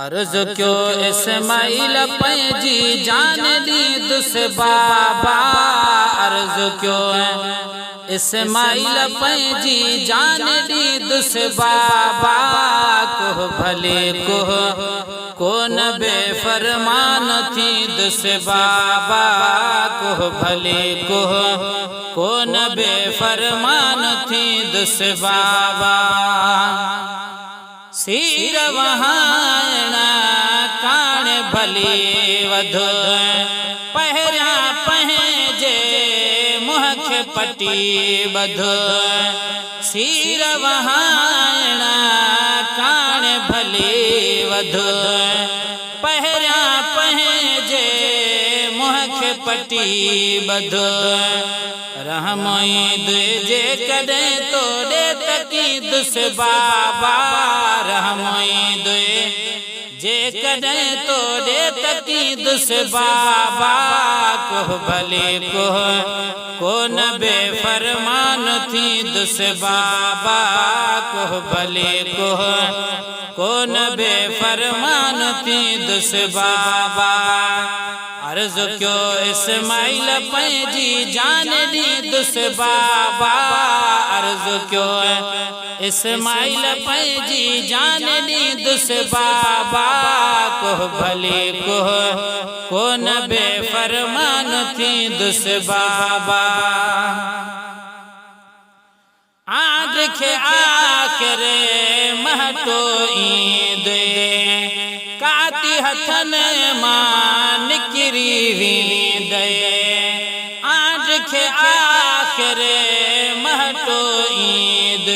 अर्ज क्यों इस्माइल पैजी जान दी दुस बाबा। अर्ज क्यों इस्माइल पैजी जान दी दुस बाबा। कोह भले कोह कौन बेफरमान थी दुस बाबा। कोह भले कोह कौन बेफरमान थी दुस बाबा। सिर वहाना कान भली वधो पहरा पहजे मुख पटी बधो। सिर वहाना कान भली वधो पहरा पहजे मुख पटी बधो। रहमोई दुजे कदे तोड़े तकी दुस बाबा। रहमोई दुजे कदे तोड़े तकी दुस बाबा। कोह भले कोह कौन बेफरमान थी दुस बाबा। कोह भले कोह कौन बेफरमान थी दुस बाबा। अर्ज क्यों इस्माइल पैजी जान दी दुस बाबा। अर्ज क्यों इस्माइल पैजी जान दी दुस बाबा। कोह भले कोह कौन बेफरमान थी दुस बाबा। आखे आखरे महटो ईद काती हथन मान निकरी दे। आखे आखरे महटो ईद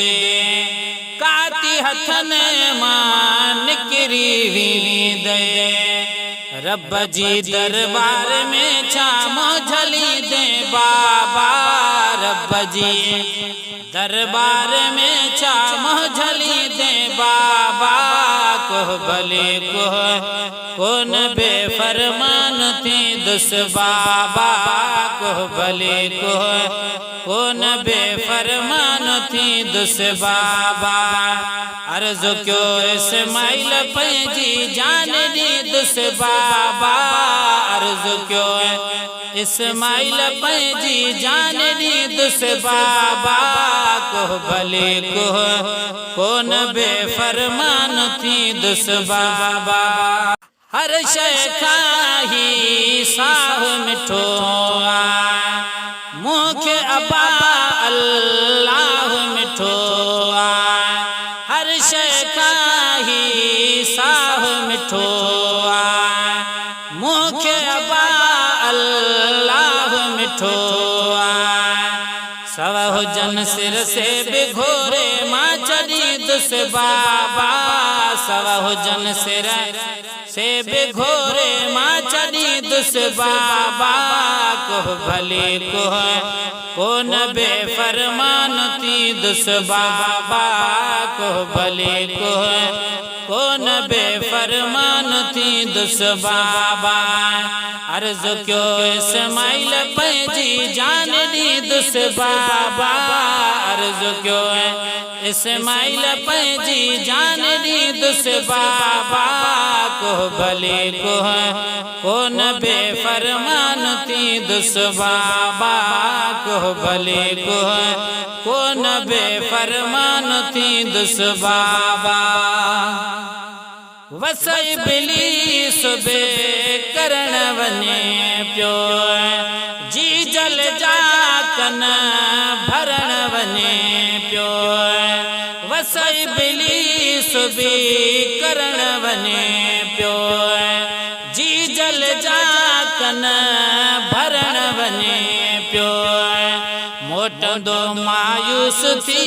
काती हथन मान निकरी दे। रब जी दरबार में छामो झली दे बाबा। रब जी दरबार में छामो झली दे बाबा। कोह भले कोह कौन बेफरमान थी दुस बाबा। कोह भले कोह कौन बेफरमान थी दुस बाबा। अर्ज क्यों इस्माइल पैजी जान दी दुस बाबा। अर्ज क्यों इस्माइल पैजी जान दी दुस बाबा। कोह भले कोह कौन बेफरमान थी दुस बाबा। हर शय खाही साह मिठो मुख अबा अल्लाह मिठो। हर शय खाही साह मिठो मुख अबा अल्लाह मिठो। सवह जन सिर से बिघोरे माँ चली दुस बाबा। सवह जन सिर से बिघोरे माँ चली दुस बाबा। कोह भले कोह कौन बेफरमान थी दुस बाबा। कोह भले कोह कौन बेफरमान थी दुस बाबा। अर्ज क्यों इस्माइल पैजी जान दी दुस बाबा। अर्ज क्यों इस्माइल पैजी जान दी दुस बाबा। कोह भले कोह कौन बेफरमान थी दुस बाबा। कोह भले कोह कौन बेफरमान थी दुस बाबा। वसई बिलीस बे करण वने प्यो जी जल जाकन भरण वने प्यो। वसई बिलीस बे करण वने प्यो जी जल जाकन भरण वने प्यो। मोटंदो मायूस थी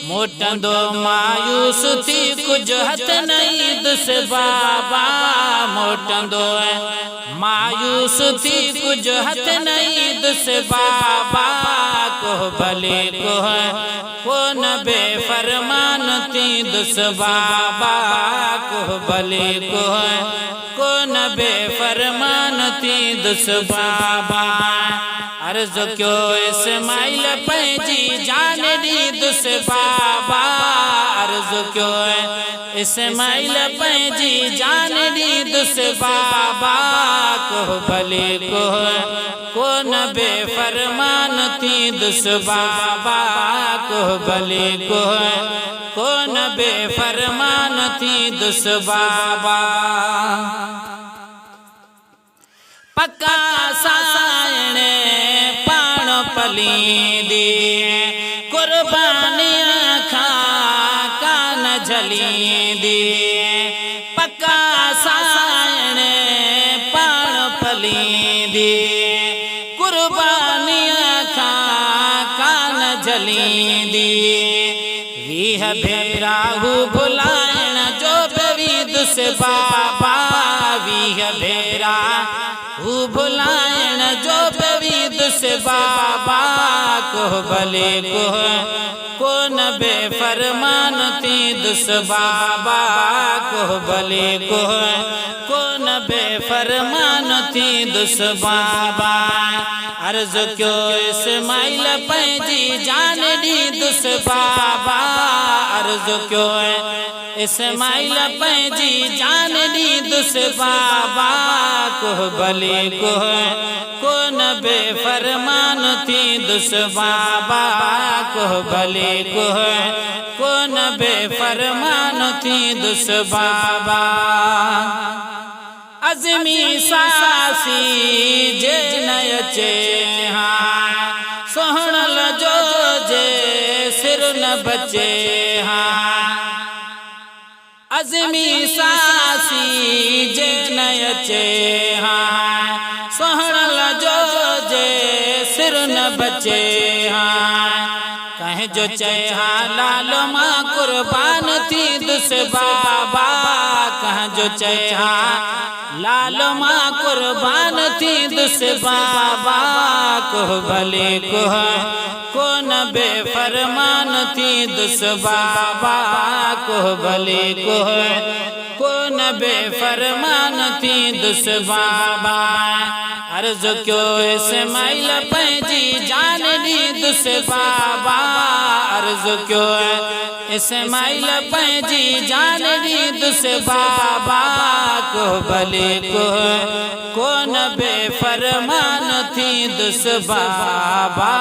मोटंदो मायूस थी कुछ हथ नहीं दुस बाबा। मोटंदो मायूस थी कुछ हथ नहीं दुस बाबा। कोह भले कोह कौन बेफरमान थी दुस बाबा। कोह भले कोह कौन बेफरमान थी दुस बाबा। अर्ज क्यों इस्माइल पंहिंजी जान दी दुस बाबा अर्ज क्यों इस्माइल पंहिंजी जान दी दुस बाबा को भले को न बेफरमान थी दुस बाबा को भले को न बेफरमान थी दुस बाबा पक्का सायणे पाण पलींदी कुर्बानियां खा कान झलींदी पक्का सायणे पाण पलींदी कुर्बानियां खा कान झलींदी वीह भेराहू भुलाइण जो बवी दुस बाबा वीह भेरा भुलाइण जो बवी दुस बाबा को भले को न बेफरमान थी दुस बाबा को भले को न बेफरमान थी दुस बाबा अर्ज क्यों इस्माइल पंहिंजी जान दी दुस बाबा अर्ज क्यों इस्माइल पंहिंजी जान दी दुस बाबा को भले को न बेफरमान थी दुस बाबा को भले को न बेफरमान थी दुस बाबा अज़मी सासी जे नयचे हाँ सोहणल जो जे सिर न बचे हाँ अज़मी सासी जे नयचे हाँ सोहणल जो जे सिर न बचे हाँ कह जो चए हाँ लाल माँ कुर्बान थी दुस बाबा कह जो चए हाँ लाल माँ कुर्बान थी दुस बाबा को भले को न बेफरमान थी दुस बाबा को भले को न बेफरमान थी दुस बाबा अर्ज क्यों इस्माइल पंहिंजी जान दी दुस बाबा अर्ज क्यों इस्माइल पंहिंजी जान दी दुस बाबा को भले को न बेफरमान थी दुस बाबा